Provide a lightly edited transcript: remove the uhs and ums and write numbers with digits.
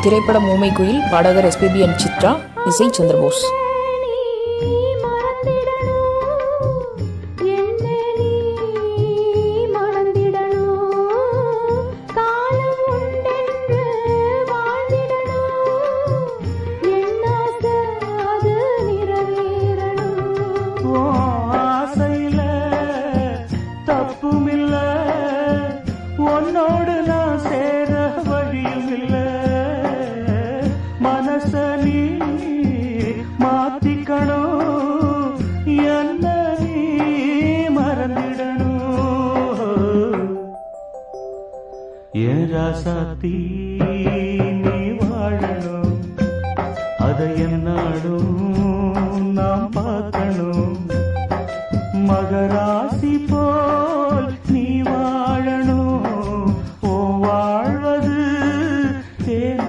திரைப்படம் ஊமை குயில், பாடகர் எஸ்பிபி அண்ட் சித்ரா, இசை சந்திரபோஸ். உன்னோடு நான் சேர வழியும் இல்ல, மனச நீ மாத்திக்கணும், என்ன நீ மறந்திடணும். என் ராசாத்தி நீ வாழணும், அதை என்னாடும்